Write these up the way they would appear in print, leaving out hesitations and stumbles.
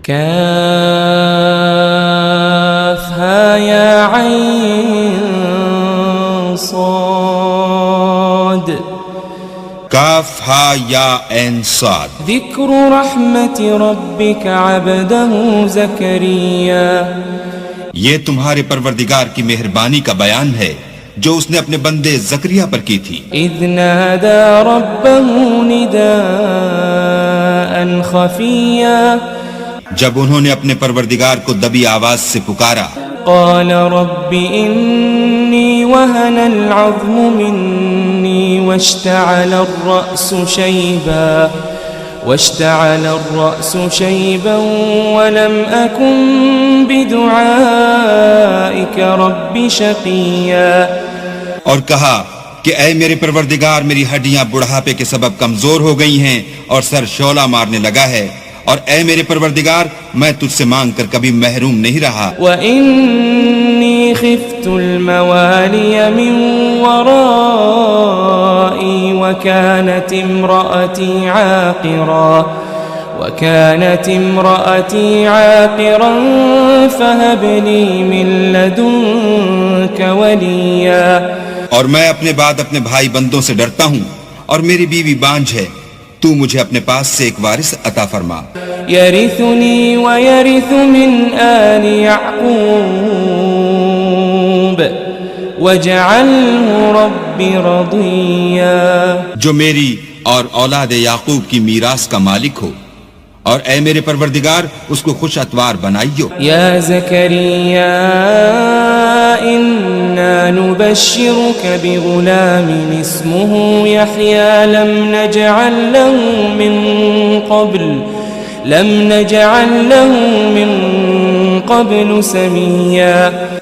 كافها يا عين صاد کاف ہا یا عین صاد. ذکر رحمت ربک عبدہ زکریا یہ تمہارے پروردگار کی مہربانی کا بیان ہے جو اس نے اپنے بندے زکریا پر کی تھی. اذ نادى ربه نداء خفیا جب انہوں نے اپنے پروردگار کو دبی آواز سے پکارا. قال رب انی وهن العظم منی واشتعل الرأس شيبا ولم أكن بدعائك رب شقيا. اور کہا کہ اے میرے پروردگار میری ہڈیاں بڑھاپے کے سبب کمزور ہو گئی ہیں اور سر شعلہ مارنے لگا ہے، اور اے میرے پروردگار میں تجھ سے مانگ کر کبھی محروم نہیں رہا. وَإِنِّي خِفْتُ الْمَوَالِيَ مِنْ وَرَائِي وَكَانَتِ امْرَأَتِي عَاقِرًا فَهَبْ لِي مِنْ لَدُنْكَ وَلِيًّا. اور میں اپنے بعد اپنے بھائی بندوں سے ڈرتا ہوں اور میری بیوی بانجھ ہے، تو مجھے اپنے پاس سے ایک وارث عطا فرما. يرثني ويرث من آل يعقوب واجعله رب رضيا. جو میری اور اولاد یعقوب کی میراث کا مالک ہو، اور اے میرے پروردگار اس کو خوش اتوار بنائیو. يا زكريا إنا نبشرك بغلام اسمه يحيى لم نجعل له من قبل سميا.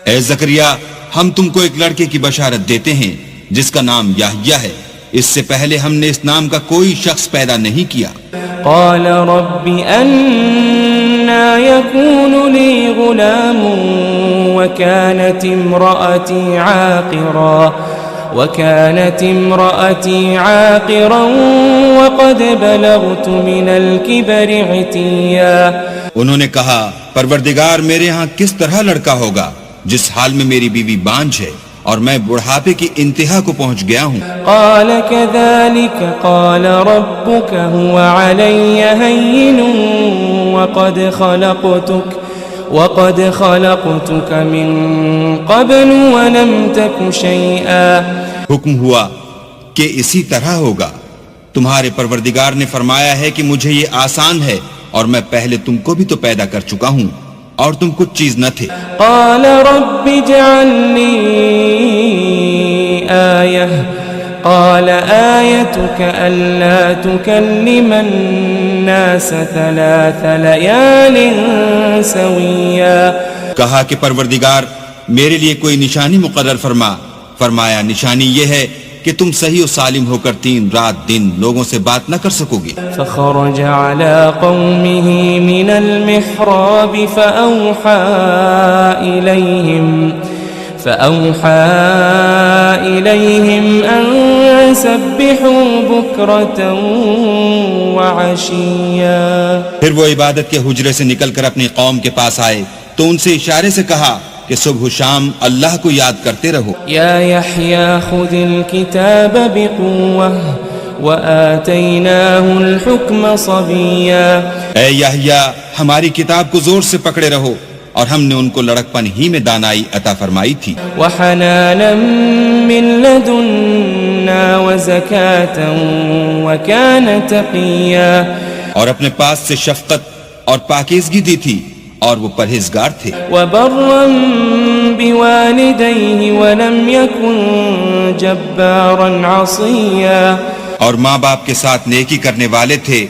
اے زکریا ہم تم کو ایک لڑکے کی بشارت دیتے ہیں جس کا نام یحییٰ ہے، اس سے پہلے ہم نے اس نام کا کوئی شخص پیدا نہیں کیا. قال رب أنا يكون لي غلام وكانت امرأتي عاقرا وقد بلغت من الكبر عتيا. انہوں نے کہا پروردگار میرے ہاں کس طرح لڑکا ہوگا جس حال میں میری بیوی بانجھ ہے اور میں بڑھاپے کی انتہا کو پہنچ گیا ہوں. قال كذلك قال ربك هو علي هين وقد خلقتك من قبل ولم تك شيئا. حکم ہوا کہ اسی طرح ہوگا. تمہارے پروردگار نے فرمایا ہے کہ مجھے یہ آسان ہے اور میں پہلے تم کو بھی تو پیدا کر چکا ہوں اور تم کچھ چیز نہ تھے. قال رب اجعل لي آية قال آيتك ألا تكلم الناس 3 ليال سويا. کہا کہ پروردگار میرے لیے کوئی نشانی مقرر فرمایا نشانی یہ ہے کہ تم صحیح و سالم ہو کر 3 رات دن لوگوں سے بات نہ کر سکو گے. فخرج على قومه من المحراب فأوحى إليهم أن سبحوا بكرة وعشيا. پھر وہ عبادت کے حجرے سے نکل کر اپنی قوم کے پاس آئے تو ان سے اشارے سے کہا کہ صبح و شام اللہ کو یاد کرتے رہو. یا یحییٰ خذ الکتاب بقوة وآتیناہ الحکم صبیا. اے یحییٰ ہماری کتاب کو زور سے پکڑے رہو اور ہم نے ان کو لڑکپن ہی میں دانائی عطا فرمائی تھی. وحنانا من لدنا وزکاة وکان تقیا. اور اپنے پاس سے شفقت اور پاکیزگی دی تھی اور وہ پرہیزگار تھے. وبرا بوالديه ولم يكن جبارا عصيا. اور ماں باپ کے ساتھ نیکی کرنے والے تھے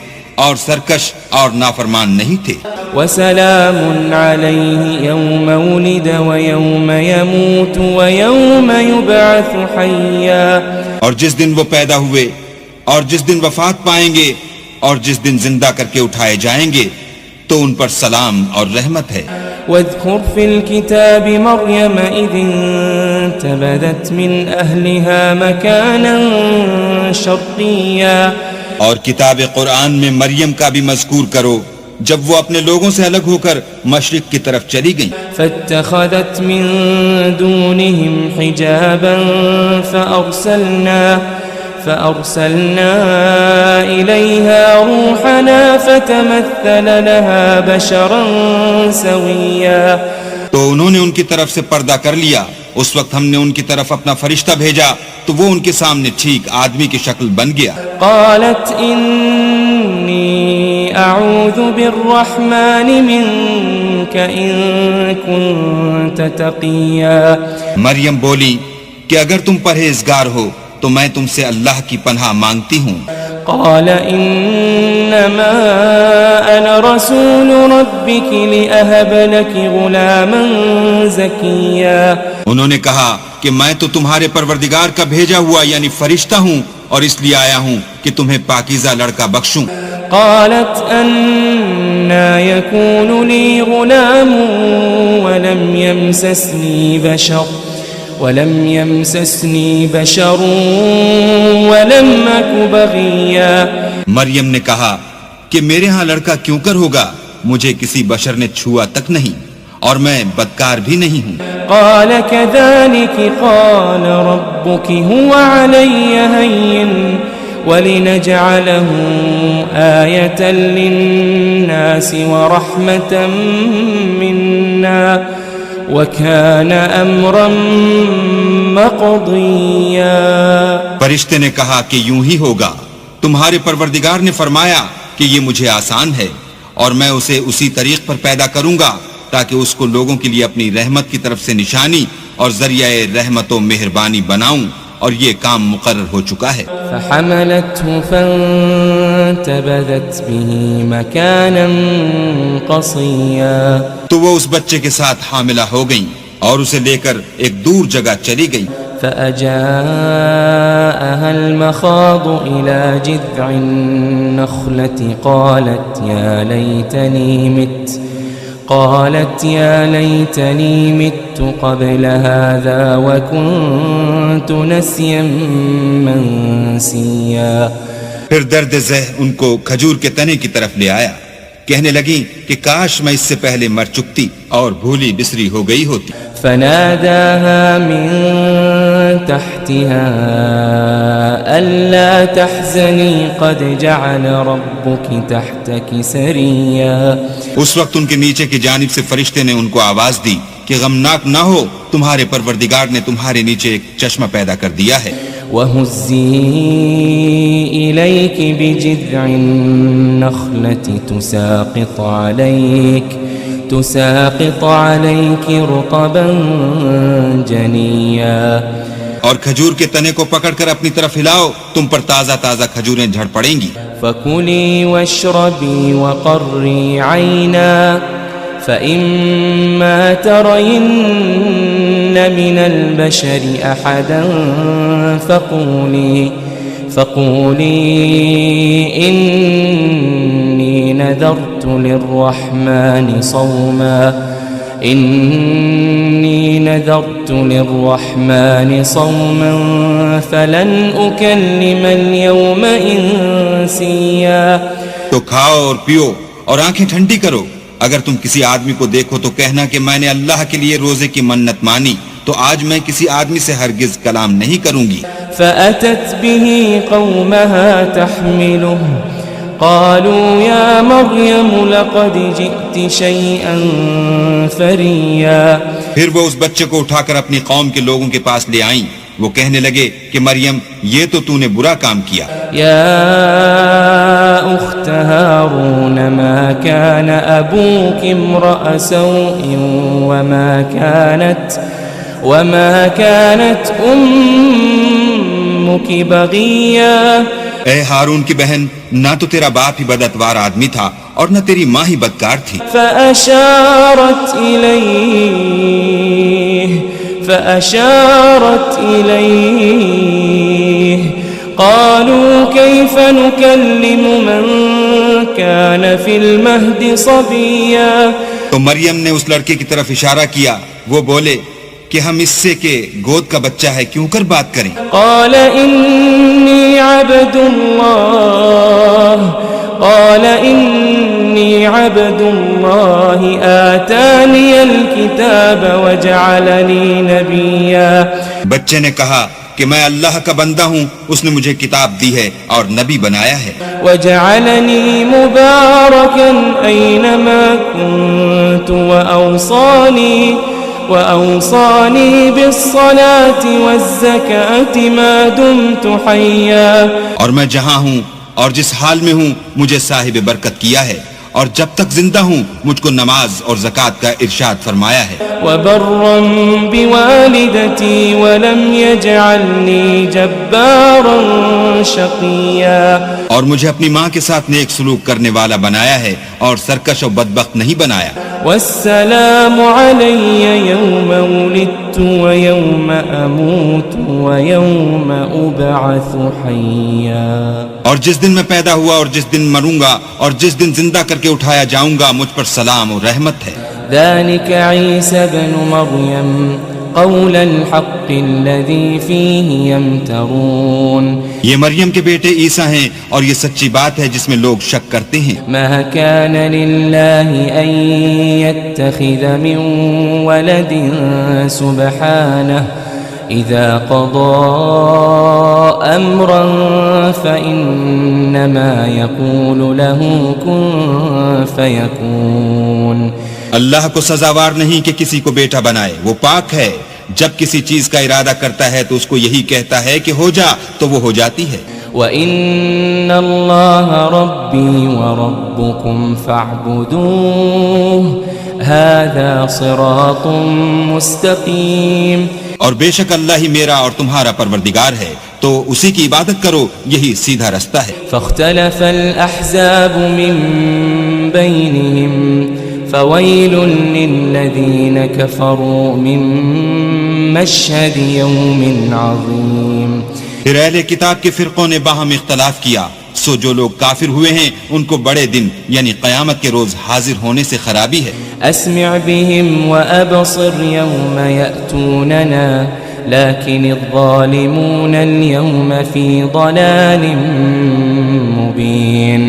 اور سرکش اور نافرمان نہیں تھے. وسلام عليه يوم ولد ويوم يموت ويوم يبعث حيا. اور جس دن وہ پیدا ہوئے اور جس دن وفات پائیں گے اور جس دن زندہ کر کے اٹھائے جائیں گے تو ان پر سلام اور رحمت ہے. واذكر في الكتاب مريم إذ انتبذت من أهلها مكانا شرقيا. اور کتاب قرآن میں مریم کا بھی مذکور کرو جب وہ اپنے لوگوں سے الگ ہو کر مشرق کی طرف چلی گئیں فاتخذت من دونهم حجابا فأرسلنا إليها روحنا فتمثل لها بشرا سويا تو انہوں نے ان کی طرف سے پردہ کر لیا. اس وقت ہم نے ان کی طرف اپنا فرشتہ بھیجا تو وہ ان کے سامنے ٹھیک آدمی کی شکل بن گیا. قالت إني أعوذ بالرحمن منك إن كنت تقيا. مریم بولی کہ اگر تم پرہیزگار ہو تو میں تم سے اللہ کی پناہ مانگتی ہوں. قال إنما أنا رسول ربك لأهب لك غلاما زكيا. انہوں نے کہا کہ میں تو تمہارے پروردگار کا بھیجا ہوا یعنی فرشتہ ہوں اور اس لیے آیا ہوں کہ تمہیں پاکیزہ لڑکا بخشوں. قالت أنا يكون لي غلام ولم يمسسني بشر ولم أك بغيا. مریم نے کہا کہ میرے ہاں لڑکا کیوں کر ہوگا, مجھے کسی بشر نے چھوا تک نہیں اور میں بدکار بھی نہیں ہوں. قال كذلك قال ربك هو علي هين ولنجعله آية للناس ورحمة منا وَكَانَ أَمْرًا مَقْضِيًّا. فرشتے نے کہا کہ یوں ہی ہوگا, تمہارے پروردگار نے فرمایا کہ یہ مجھے آسان ہے اور میں اسے اسی طریق پر پیدا کروں گا تاکہ اس کو لوگوں کے لیے اپنی رحمت کی طرف سے نشانی اور ذریعہ رحمت و مہربانی بناؤں, اور یہ کام مقرر ہو چکا ہے. فحملته فانتبذت به مكانا قصيا. تو وہ اس بچے کے ساتھ حاملہ ہو گئیں اور اسے لے کر ایک دور جگہ چلی گئی. فأجاءها المخاض إلى جذع النخلة قالت يا ليتني مت قبل هذا وكنت نسيا منسيا. پھر درد ذہ ان کو کھجور کے تنے کی طرف لے آیا, کہنے لگی کہ کاش میں اس سے پہلے مر چکتی اور بھولی بسری ہو گئی ہوتی. فناداها من تحتها ألا تحزني قد جعل ربك تحتك سريا. اس وقت ان کے نیچے کی جانب سے فرشتے نے ان کو آواز دی کہ غمناک نہ ہو, تمہارے پروردگار نے تمہارے نیچے ایک چشمہ پیدا کر دیا ہے. وَهُزِّي إِلَيْكِ بِجِذْعِ النَّخْلَةِ تُسَاقِطْ عَلَيْكِ رُطَبًا جَنِيًّا. اور کھجور کے تنے کو پکڑ کر اپنی طرف ہلاؤ, تم پر تازہ تازہ کھجوریں جھڑ پڑیں گی. فَكُلِي وَاشْرَبِي وَقَرِّي عَيْنًا فَإِمَّا تَرَيِنَّ مِنَ الْبَشَرِ أَحَدًا فَقُولِي إِنِّي نَذَرْتُ لِلرَّحْمَنِ صَوْمًا فَلَنْ أُكَلِّمَ الْيَوْمَ إِنسِيًّا. تو کھاؤ اور پیو اور آنکھیں ٹھنڈی کرو. اگر تم کسی آدمی کو دیکھو تو کہنا کہ میں نے اللہ کے لیے روزے کی منت مانی, تو آج میں کسی آدمی سے ہرگز کلام نہیں کروں گی. فَأَتَتْ بِهِ قَوْمَهَا تَحْمِلُهُ قَالُوا يَا مَرْيَمُ لَقَدْ جِئْتِ شَيْئًا فَرِيًّا. پھر وہ اس بچے کو اٹھا کر اپنی قوم کے لوگوں کے پاس لے آئیں. وہ کہنے لگے کہ مریم, یہ تو نے برا کام کیا. یا اخت ہارون ما كان ابوك امرأ سوء وما كانت امك بغيا. اے ہارون کی بہن, نہ تو تیرا باپ ہی بدعتوار آدمی تھا اور نہ تیری ماں ہی بدکار تھی. فأشارت إليه قالوا كيف نكلم من كان في المهد صبيا. تو مریم نے اس لڑکے کی طرف اشارہ کیا. وہ بولے کہ ہم اس سے کہ گود کا بچہ ہے کیوں کر بات کریں. قال إني عبد الله قال إني عبد الله آتاني الكتاب وجعلني نبيا. بچے نے کہا کہ میں اللہ کا بندہ ہوں، اس نے مجھے کتاب دی ہے اور نبی بنایا ہے. وجعلني مباركا أينما كنت وأوصاني بالصلاة والزكاة ما دمت حيا. اور میں جہاں ہوں اور جس حال میں ہوں مجھے صاحب برکت کیا ہے، اور جب تک زندہ ہوں مجھ کو نماز اور زکوٰۃ کا ارشاد فرمایا ہے. وبرا بوالدتي ولم يجعلني جبارا شقيا. اور مجھے اپنی ماں کے ساتھ نیک سلوک کرنے والا بنایا ہے اور سرکش و بدبخت نہیں بنایا. والسلام علي يوم ولدت ويوم أموت ويوم أبعث حيا. اور جس دن میں پیدا ہوا اور جس دن مروں گا اور جس دن زندہ کر کے اٹھایا جاؤں گا مجھ پر سلام اور رحمت ہے. ذلك عيسى ابن مريم قول الحق الذي فيه يمترون. یہ مریم کے بیٹے عیسیٰ ہیں اور یہ سچی بات ہے جس میں لوگ شک کرتے ہیں. ما كان لله أن يتخذ من ولد سبحانه إذا قضى أمرا فإنما يقول له كن فيكون. اللہ کو سزاوار نہیں کہ کسی کو بیٹا بنائے، وہ پاک ہے. جب کسی چیز کا ارادہ کرتا ہے تو اس کو یہی کہتا ہے کہ ہو جا تو وہ ہو جاتی ہے. وَإِنَّ اللَّهَ رَبِّي وَرَبُّكُمْ فَاعْبُدُوهُ هَذَا صِرَاطٌ مُسْتَقِيمٌ. اور بے شک اللہ ہی میرا اور تمہارا پروردگار ہے، تو اسی کی عبادت کرو، یہی سیدھا رستہ ہے. فاختلف الأحزاب من بينهم فويل للذين كفروا من مشهد يوم عظيم. پھر اہل کتاب کے فرقوں نے باہم اختلاف کیا، سو جو لوگ کافر ہوئے ہیں ان کو بڑے دن یعنی قیامت کے روز حاضر ہونے سے خرابی ہے. اسمع بهم وابصر يوم يأتوننا لكن الظالمون اليوم في ضلال مبين.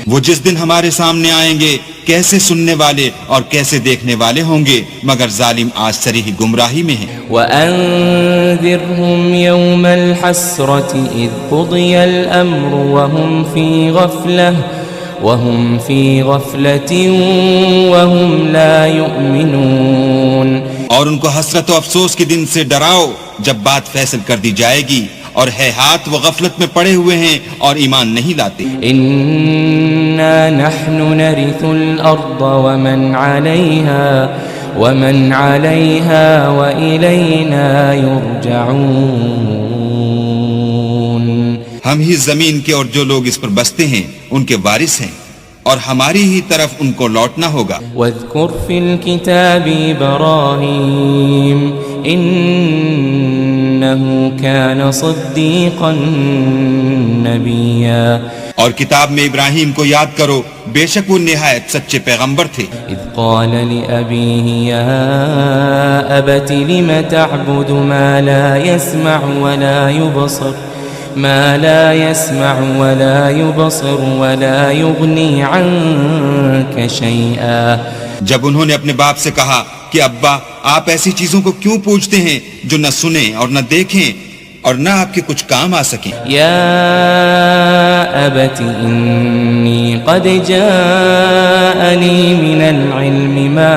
وہ جس دن ہمارے سامنے آئیں گے کیسے سننے والے اور کیسے دیکھنے والے ہوں گے، مگر ظالم آج صریح گمراہی میں ہیں. وأنذرهم يوم الحسرة إذ قضي الأمر وهم في غفلة وهم لا يؤمنون. اور ان کو حسرت و افسوس کے دن سے ڈراؤ جب بات فیصل کر دی جائے گی، اور ہے ہاتھ وہ غفلت میں پڑے ہوئے ہیں اور ایمان نہیں لاتے. إنا نحن نرث الأرض ومن عليها وإلينا يرجعون. ہم ہی زمین کے اور جو لوگ اس پر بستے ہیں ان کے وارث ہیں، اور ہماری ہی طرف ان کو لوٹنا ہوگا. واذكر في الكتاب إبراهيم إنه كان صديقا نبيا. اور کتاب میں ابراہیم کو یاد کرو، بے شک وہ نہایت سچے پیغمبر تھے. اذ قال لأبيه يا أبت لم تعبد ما لا يسمع ولا يبصر ولا يغني عنك شيئا. جب انہوں نے اپنے باپ سے کہا کہ ابا آپ ایسی چیزوں کو کیوں پوچھتے ہیں جو نہ سنیں اور نہ دیکھیں اور نہ آپ کے کچھ کام آ سکیں. یا ابت انی قد جاءنی من العلم ما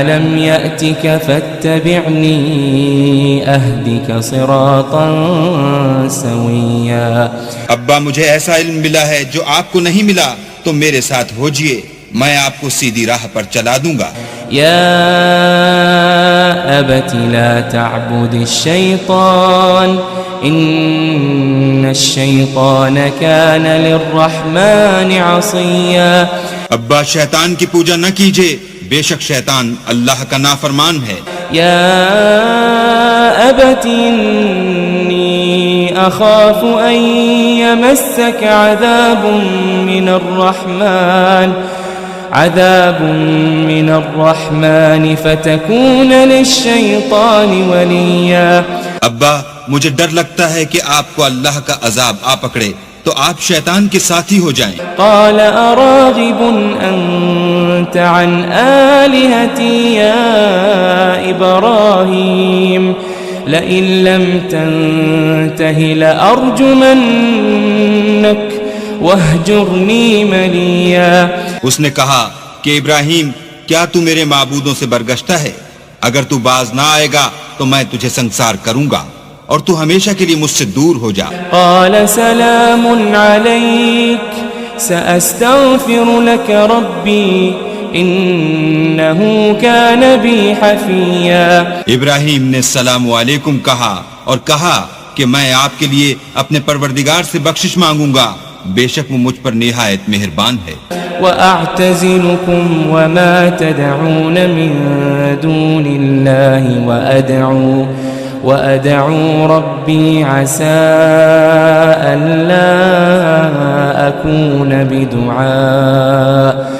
لم يأتك فاتبعنی اہدک صراطا سویا. ابا مجھے ایسا علم ملا ہے جو آپ کو نہیں ملا، تو میرے ساتھ ہوجئے، میں آپ کو سیدھی راہ پر چلا دوں گا. یا ابت لا تعبد الشیطان ان الشیطان کان للرحمن عصیا. ابا شیطان کی پوجا نہ کیجئے، بے شک شیطان اللہ کا نافرمان ہے. یا ابت انی اخاف ان یمسک عذاب من الرحمن فتكون للشیطان ولیا. ابا مجھے ڈر لگتا ہے کہ آپ کو اللہ کا عذاب آ پکڑے تو آپ شیطان کے ساتھی ہو جائیں۔ قال أراغب أنت عن آلهتي يا إبراهيم لئن لم تنته لأرجمنك واهجرني مليا۔ اس نے کہا کہ ابراہیم کیا تو میرے معبودوں سے برگشتہ ہے؟ اگر تو باز نہ آئے گا تو میں تجھے سنسار کروں گا اور تو ہمیشہ کے لیے مجھ سے دور ہو جا۔ قال سلام عليك سأستغفر لك ربي إنه كان بي حفيا۔ ابراہیم نے السلام علیکم کہا اور کہا کہ میں آپ کے لیے اپنے پروردگار سے بخشش مانگوں گا، بے شک وہ مجھ پر نہایت مہربان ہے۔ وأعتزلكم وما تدعون من دون الله وأدعو ربي عسى ألا أكون بدعاء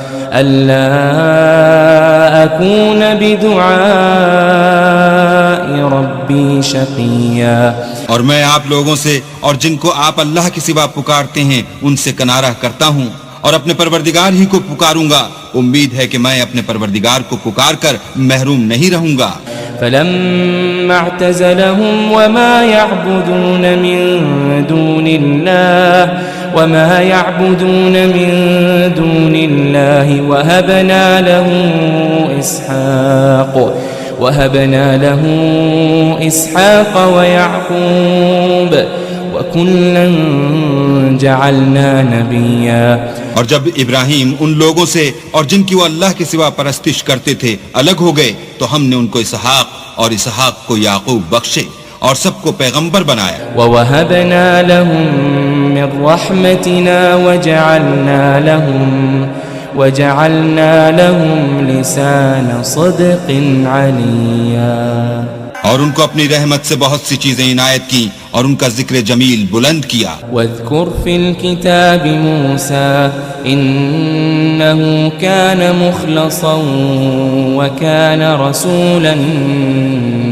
ربي شقيا۔ اور میں آپ لوگوں سے اور جن کو آپ اللہ کے سوا پکارتے ہیں ان سے کنارہ کرتا ہوں اور اپنے پروردگار ہی کو پکاروں گا، امید ہے کہ میں اپنے پروردگار کو پکار کر محروم نہیں رہوں گا۔ فلما اعتزلهم وما يعبدون من دون الله وهبنا له إسحاق ويعقوب وكلا جعلنا نبيا۔ اور جب ابراہیم ان لوگوں سے اور جن کی وہ اللہ کے سوا پرستش کرتے تھے الگ ہو گئے تو ہم نے ان کو اسحاق اور اسحاق کو یعقوب بخشے اور سب کو پیغمبر بنایا۔ وَوَهَبْنَا لَهُم مِّن رَّحْمَتِنَا وَجَعَلْنَا لَهُمْ لِسَانَ صِدْقٍ عَلِيًّا۔ اور ان کو اپنی رحمت سے بہت سی چیزیں عنایت کی اور ان کا ذکر جمیل بلند کیا۔ واذكر في الكتاب موسى إنه كان مخلصا وكان رسولا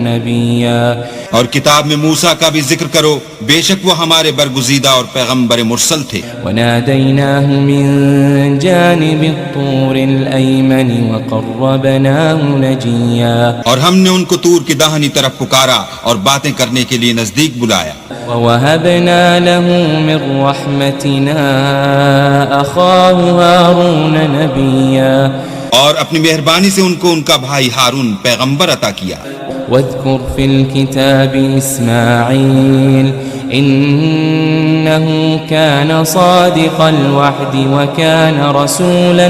نبيا۔ اور کتاب میں موسیٰ کا بھی ذکر کرو، بے شک وہ ہمارے برگزیدہ اور پیغمبر مرسل تھے۔ وناديناه من جانب الطور الأيمن وقربناه نجيا۔ اور ہم نے ان کو طور کی داہنی طرف پکارا اور باتیں کرنے کے لیے نزدیک بلایا۔ ووهبنا له من رحمتنا أخاه هارون نبيا۔ اور اپنی مہربانی سے ان کو ان کا بھائی ہارون پیغمبر عطا کیا۔ واذكر في الكتاب إسماعيل إنه كان صادق الوعد وكان رسولا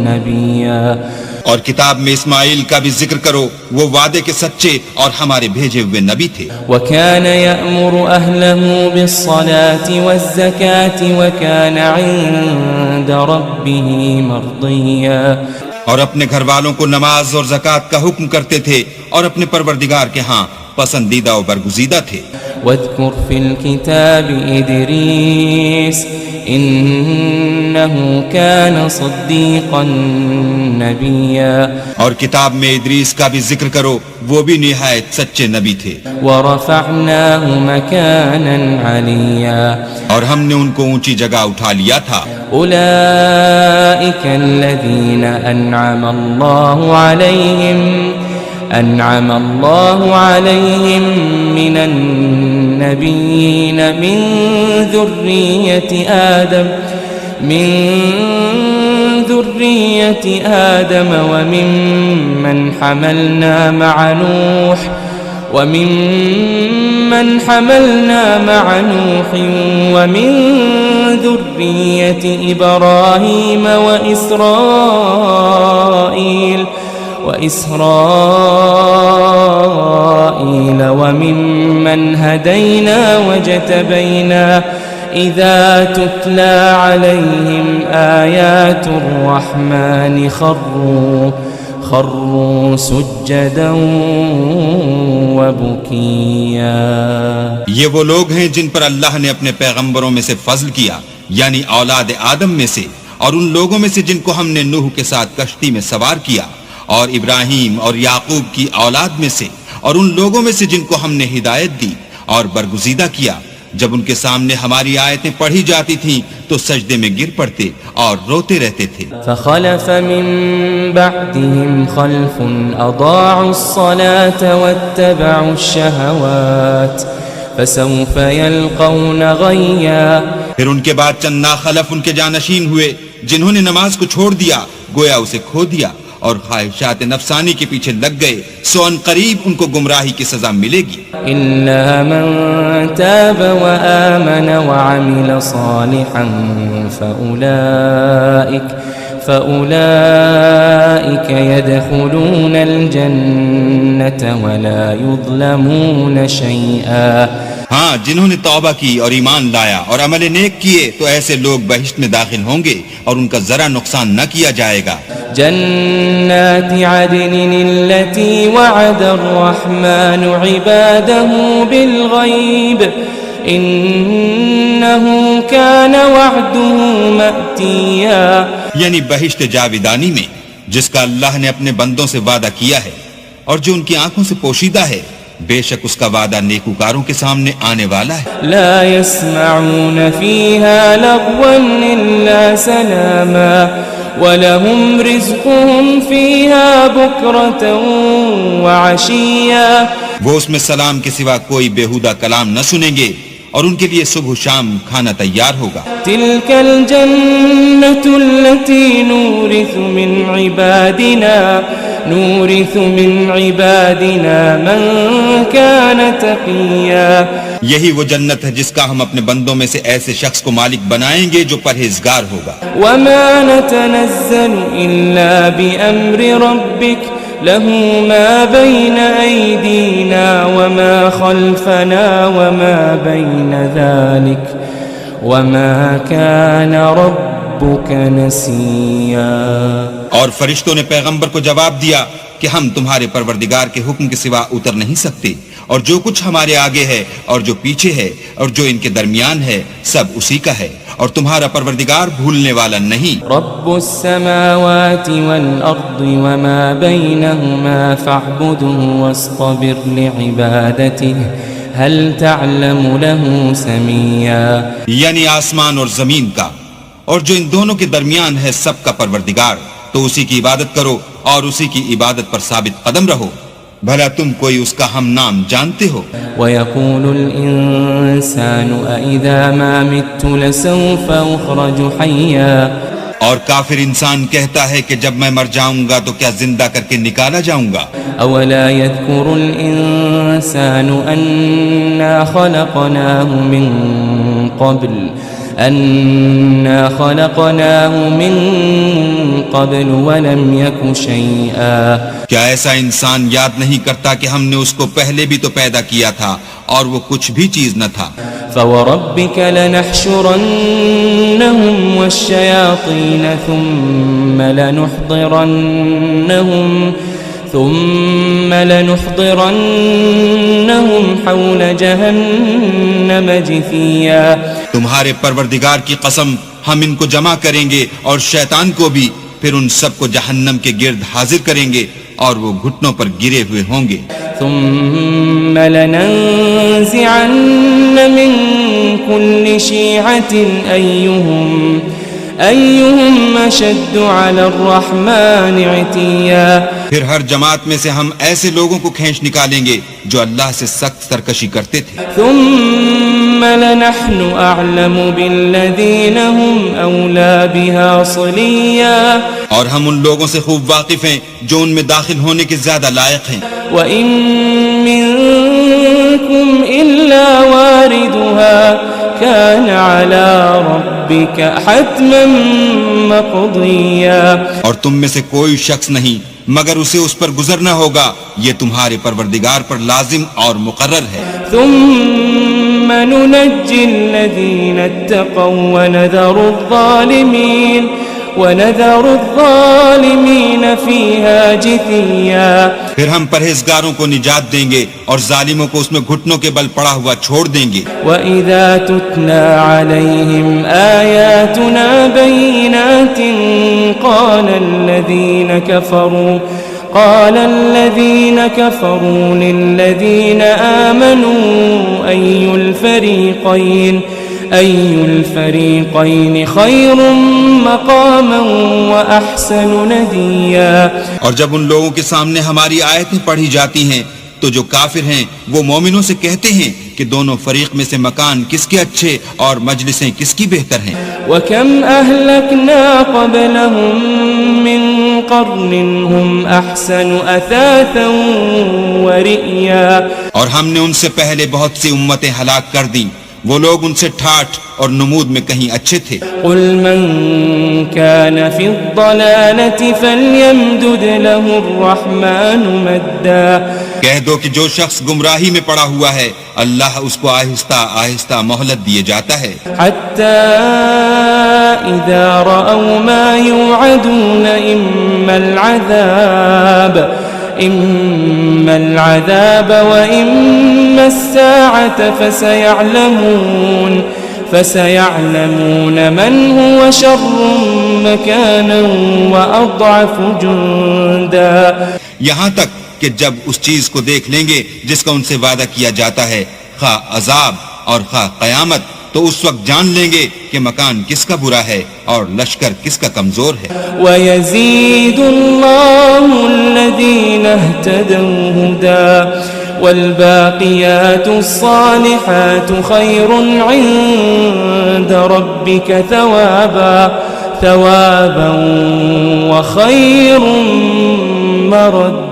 نبيا۔ اور کتاب میں اسماعیل کا بھی ذکر کرو، وہ وعدے کے سچے اور ہمارے بھیجے ہوئے نبی تھے۔ وكان يأمر أهله بالصلاة والزكاة وكان عند ربه مرضيا۔ اور اپنے گھر والوں کو نماز اور زکوٰۃ کا حکم کرتے تھے اور اپنے پروردگار کے ہاں پسندیدہ و برگزیدہ تھے۔ واذكر في الكتاب إدريس إنه كان صديقا نبيا۔ اور کتاب میں ادریس کا بھی ذکر کرو، وہ بھی نہایت سچے نبی تھے۔ ورفعناه مكانا عليا۔ اور ہم نے ان کو اونچی جگہ اٹھا لیا تھا۔ أولئك الذين أنعم الله عليهم من النبيين من ذرية آدم وممن حملنا مع نوح ومن ذرية إبراهيم وإسرائيل وممن هدينا وجتبينا إذا تتلى عليهم آيات الرحمن خروا سجدا وبكيا۔ یہ وہ لوگ ہیں جن پر اللہ نے اپنے پیغمبروں میں سے فضل کیا، یعنی اولاد آدم میں سے، اور ان لوگوں میں سے جن کو ہم نے نوح کے ساتھ کشتی میں سوار کیا، اور ابراہیم اور یعقوب کی اولاد میں سے، اور ان لوگوں میں سے جن کو ہم نے ہدایت دی اور برگزیدہ کیا، جب ان کے سامنے ہماری آیتیں پڑھی جاتی تھیں تو سجدے میں گر پڑتے اور روتے رہتے تھے. فخلف من بعدهم خلف اضاعوا الصلاة واتبعوا الشهوات فسوف يلقون غيا. پھر ان کے بعد چند ناخلف ان کے جانشین ہوئے جنہوں نے نماز کو چھوڑ دیا گویا اسے کھو دیا اور خواہشات نفسانی کے پیچھے لگ گئے سو ان قریب ان کو گمراہی کی سزا ملے گی. إلا من تاب وآمن وعمل صالحا فأولئك يدخلون الجنة ولا يظلمون شيئا. ہاں جنہوں نے توبہ کی اور ایمان لایا اور عمل نیک کیے تو ایسے لوگ بہشت میں داخل ہوں گے اور ان کا ذرا نقصان نہ کیا جائے گا. جنات عدن التي وعد الرحمن عباده بالغيب إنه كان وعده مأتيا. یعنی بہشت جاویدانی میں جس کا اللہ نے اپنے بندوں سے وعدہ کیا ہے اور جو ان کی آنکھوں سے پوشیدہ ہے بے شک اس کا وعدہ نیکوکاروں کے سامنے آنے والا ہے. لا يسمعون فيها لغوا إلا سلاما وَلَهُمْ رِزْقُهُمْ فِيهَا بُكْرَةً وَعَشِيًّا. وہ اس میں سلام کے سوا کوئی بیہودہ کلام نہ سنیں گے اور ان کے لیے صبح و شام کھانا تیار ہوگا. تِلْكَ الْجَنَّةُ الَّتِي نُورِثُ مِنْ عِبَادِنَا مَنْ كَانَ تَقِيًّا. یہی وہ جنت ہے جس کا ہم اپنے بندوں میں سے ایسے شخص کو مالک بنائیں گے جو پرہیزگار ہوگا. وَمَا نَتَنَزَّلُ إِلَّا بِأَمْرِ رَبِّكَ لَهُ مَا بَيْنَ أَيْدِينَا وَمَا خَلْفَنَا وَمَا بَيْنَ ذَلِكَ وَمَا كَانَ رَبُّكَ نَسِيًّا. اور فرشتوں نے پیغمبر کو جواب دیا کہ ہم تمہارے پروردگار کے حکم کے سوا اتر نہیں سکتے اور جو کچھ ہمارے آگے ہے اور جو پیچھے ہے اور جو ان کے درمیان ہے سب اسی کا ہے اور تمہارا پروردگار بھولنے والا نہیں. رب السماوات والأرض وما بينهما فاعبده واصطبر لعبادته هل تعلم له سميا. یعنی آسمان اور زمین کا اور جو ان دونوں کے درمیان ہے سب کا پروردگار تو اسی کی عبادت کرو اور اسی کی عبادت پر ثابت قدم رہو بھلا تم کوئی اس کا ہم نام جانتے ہو. وَيَقُولُ الْإِنسَانُ أَإِذَا مَا مِتُّ لَسَوْفَ أُخْرَجُ حَيًّا. اور کافر انسان کہتا ہے کہ جب میں مر جاؤں گا تو کیا زندہ کر کے نکالا جاؤں گا. أَوَلَا يَذْكُرُ الْإِنسَانُ أَنَّا خَلَقْنَاهُ مِن قَبْلُ وَلَمْ يَكُ شَيْئًا. کیا ایسا انسان یاد نہیں کرتا کہ ہم نے اس کو پہلے بھی تو پیدا کیا تھا اور وہ کچھ بھی چیز نہ تھا. فوربك لنحشرنهم والشياطين ثم لنحضرنهم حول جهنم جثيا. تمہارے پروردگار کی قسم ہم ان کو جمع کریں گے اور شیطان کو بھی پھر ان سب کو جہنم کے گرد حاضر کریں گے اور وہ گھٹنوں پر گرے ہوئے ہوں گے. ثم لننزعن من كل شيعة أيهم أشد على الرحمن عتيا. پھر ہر جماعت میں سے ہم ایسے لوگوں کو کھینچ نکالیں گے جو اللہ سے سخت سرکشی کرتے تھے. ثم لنحن أعلم بالذين هم أولى بها صليا. اور ہم ان لوگوں سے خوب واقف ہیں جو ان میں داخل ہونے کے زیادہ لائق ہیں. وَإِن مِّنكُمْ إِلَّا وَارِدُهَا كَانَ عَلَى رَبِّكَ حَتْمًا مَّقْضِيًّا. اور تم میں سے کوئی شخص نہیں مگر اسے اس پر گزرنا ہوگا یہ تمہارے پروردگار پر لازم اور مقرر ہے. ثُمَّ نُنَجِّي الَّذِينَ اتَّقَوْا وَنَذَرُ الظَّالِمِينَ فِيهَا جِثِيًّا. پھر ہم پرہیزگاروں کو نجات دیں گے اور ظالموں کو اس میں گھٹنوں کے بل پڑا ہوا چھوڑ دیں گے. وَإِذَا تُتْلَى عَلَيْهِمْ آيَاتُنَا بَيِّنَاتٍ قَالَ قال الذين كفروا للذين آمنوا أي الفريقين خير مقاما وأحسن نديا. اور جب ان لوگوں کے سامنے ہماری آیتیں پڑھی جاتی ہیں تو جو کافر ہیں وہ مومنوں سے کہتے ہیں کہ دونوں فریق میں سے مکان کس کے اچھے اور مجلسیں کس کی بہتر ہیں. وَكَمْ أَهْلَكْنَا قَبْلَهُمْ مِنْ قَرْنٍ هُمْ أَحْسَنُ أَثَاثًا وَرِئْيًا. اور ہم نے ان سے پہلے بہت سی امتیں ہلاک کر دیں، وہ لوگ ان سے ٹھاٹھ اور نمود میں کہیں اچھے تھے. قُلْ مَنْ كَانَ فِي الضَّلَالَةِ فَلْيَمْدُدْ لَهُ الرَّحْمَنُ مَدًّا. کہہ دو کہ جو شخص گمراہی میں پڑا ہوا ہے اللہ اس کو آہستہ آہستہ مہلت دیے جاتا ہے. حتى إذا رأوا ما يوعدون إما العذاب وإما الساعة فسيعلمون من هو شر مكانا وأضعف جندا. یہاں تک کہ جب اس چیز کو دیکھ لیں گے جس کا ان سے وعدہ کیا جاتا ہے، خواہ عذاب اور خواہ قیامت، تو اس وقت جان لیں گے کہ مکان کس کا برا ہے اور لشکر کس کا کمزور ہے. وَيَزِيدُ اللَّهُ الَّذِينَ اهْتَدَوْا هُدًى وَالْبَاقِيَاتُ الصَّالِحَاتُ خَيْرٌ عِندَ رَبِّكَ ثَوَابًا وَخَيْرٌ مَرَدًّا.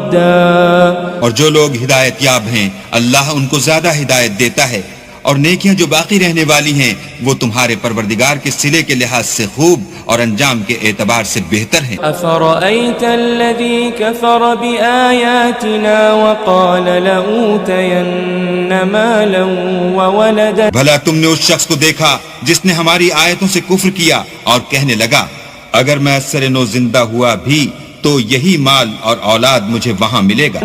اور جو لوگ ہدایت یاب ہیں اللہ ان کو زیادہ ہدایت دیتا ہے، اور نیکیاں جو باقی رہنے والی ہیں وہ تمہارے پروردگار کے صلے کے لحاظ سے خوب اور انجام کے اعتبار سے بہتر ہیں. أَفَرَأَيْتَ الَّذِي كَفَرَ بِآيَاتِنَا وَقَالَ لَأُوتَيَنَّ مَالًا وَوَلَدًا. بھلا تم نے اس شخص کو دیکھا جس نے ہماری آیتوں سے کفر کیا اور کہنے لگا اگر میں اثر نو زندہ ہوا بھی تو یہی مال اور اولاد مجھے وہاں ملے گا.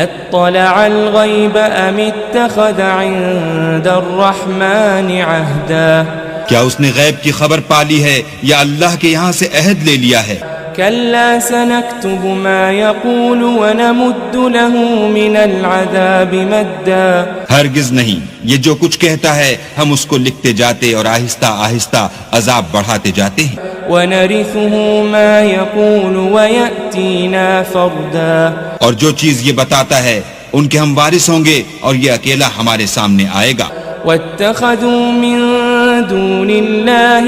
اطلع الغیب ام اتخذ عند الرحمن عہدا. کیا اس نے غیب کی خبر پالی ہے یا اللہ کے یہاں سے عہد لے لیا ہے؟ كلا سنكتب ما يقول ونمد له من العذاب مدا. ہرگز نہیں، یہ جو کچھ کہتا ہے ہم اس کو لکھتے جاتے اور آہستہ آہستہ عذاب بڑھاتے جاتے ہیں. ونرثه ما يقول ويأتينا فردا. اور جو چیز یہ بتاتا ہے ان کے ہم وارث ہوں گے اور یہ اکیلا ہمارے سامنے آئے گا. واتخذوا من دون الله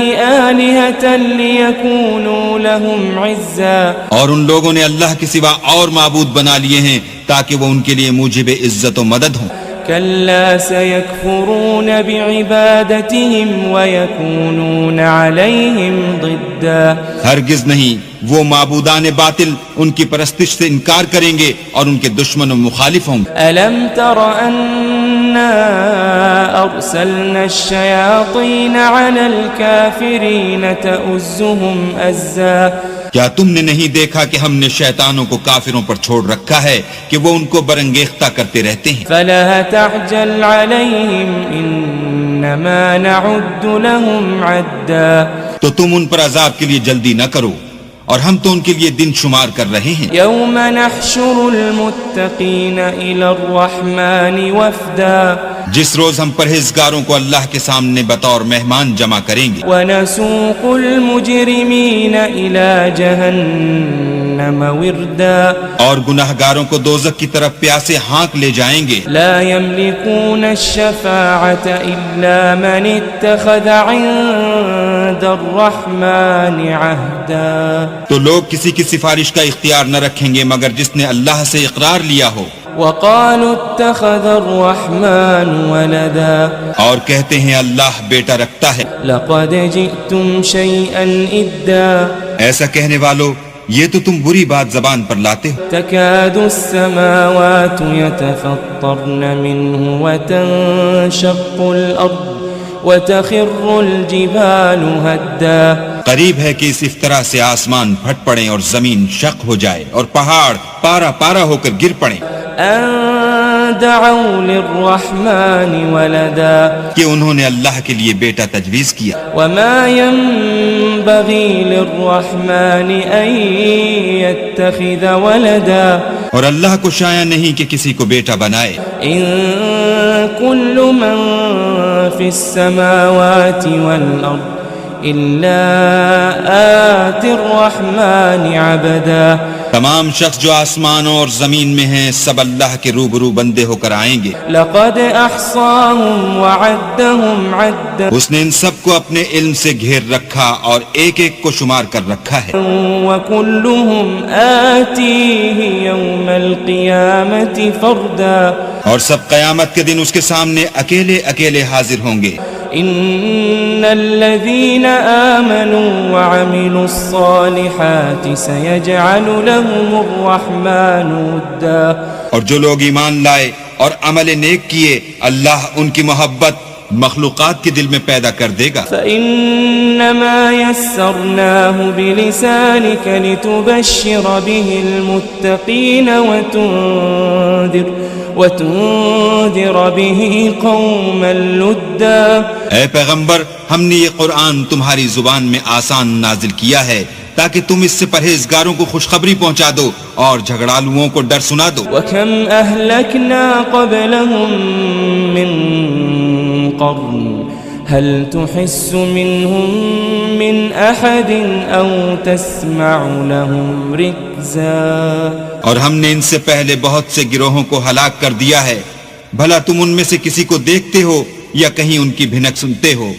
آلهة ليكونوا لهم عزا. اور ان لوگوں نے اللہ کے سوا اور معبود بنا لیے ہیں تاکہ وہ ان کے لیے موجب عزت و مدد ہوں. كلا سيكفرون بعبادتهم ويكونون عليهم ضدا. ہرگز نہیں، وہ معبودان باطل ان کی پرستش سے انکار کریں گے اور ان کے دشمن و مخالف ہوں گے. ألم تر أنا أرسلنا الشياطين على الكافرين تؤزهم أزا. کیا تم نے نہیں دیکھا کہ ہم نے شیطانوں کو کافروں پر چھوڑ رکھا ہے کہ وہ ان کو برنگیختہ کرتے رہتے ہیں. فلا تعجل عليهم إنما نعد لهم عدا. تو تم ان پر عذاب کے لیے جلدی نہ کرو اور ہم تو ان کے لیے دن شمار کر رہے ہیں. يوم نحشر المتقين إلى الرحمن وفدا. جس روز ہم پرہیزگاروں کو اللہ کے سامنے بطور مہمان جمع کریں گے. ونسوق المجرمين إلى جهنم وردا. اور گناہگاروں کو دوزخ کی طرف پیاسے ہانک لے جائیں گے. لا يملكون الشفاعة إلا من اتخذ عند الرحمن عهدا. تو لوگ کسی کی سفارش کا اختیار نہ رکھیں گے مگر جس نے اللہ سے اقرار لیا ہو. وقالوا اتخذ الرحمن ولدا. اور کہتے ہیں اللہ بیٹا رکھتا ہے. لقد جئتم شيئا إدا. ایسا کہنے والو یہ تو تم بری بات زبان پر لاتے ہو. تكاد السماوات يتفطرن منه وتنشق الأرض وتخر الجبال هدا. قریب ہے کہ اس افطرا سے آسمان پھٹ پڑیں اور زمین شق ہو جائے اور پہاڑ پارا پارا ہو کر گر پڑیں. أن دعوا للرحمن ولدا کہ انہوں نے اللہ کے لیے بیٹا تجویز کیا، وما ينبغي للرحمن أن يتخذ ولدا اور اللہ کو شایع نہیں کہ کسی کو بیٹا بنائے۔ إن كل من في السماوات والأرض إلا آتي الرحمن عبدا تمام شخص جو آسمانوں اور زمین میں ہیں سب اللہ کے روبرو بندے ہو کر آئیں گے۔ لقد أحصاهم وعدهم عدا اس نے ان سب کو اپنے علم سے گھیر رکھا اور ایک ایک کو شمار کر رکھا ہے، وكلهم آتيه يوم القيامة فردا اور سب قیامت کے دن اس کے سامنے اکیلے اکیلے حاضر ہوں گے۔ إن الذين آمنوا وعملوا الصالحات سيجعل لهم الرحمن ودا اور جو لوگ ایمان لائے اور عمل نیک کیے اللہ ان کی محبت مخلوقات کے دل میں پیدا کر دے گا۔ فإنما يسرناه بلسانك لتبشر به المتقين وتنذر به قوما لدا اے پیغمبر ہم نے یہ قرآن تمہاری زبان میں آسان نازل کیا ہے تاکہ تم اس سے پرہیزگاروں کو خوشخبری پہنچا دو اور جھگڑالوؤں کو ڈر سنا دو۔ وكم أهلكنا قبلهم من قرن هل تحس منهم من أحد أو تسمع لهم ركزا اور ہم نے ان سے پہلے بہت سے گروہوں کو ہلاک کر دیا ہے، بھلا تم ان میں سے کسی کو دیکھتے ہو یا کہیں ان کی بھنک سنتے ہو؟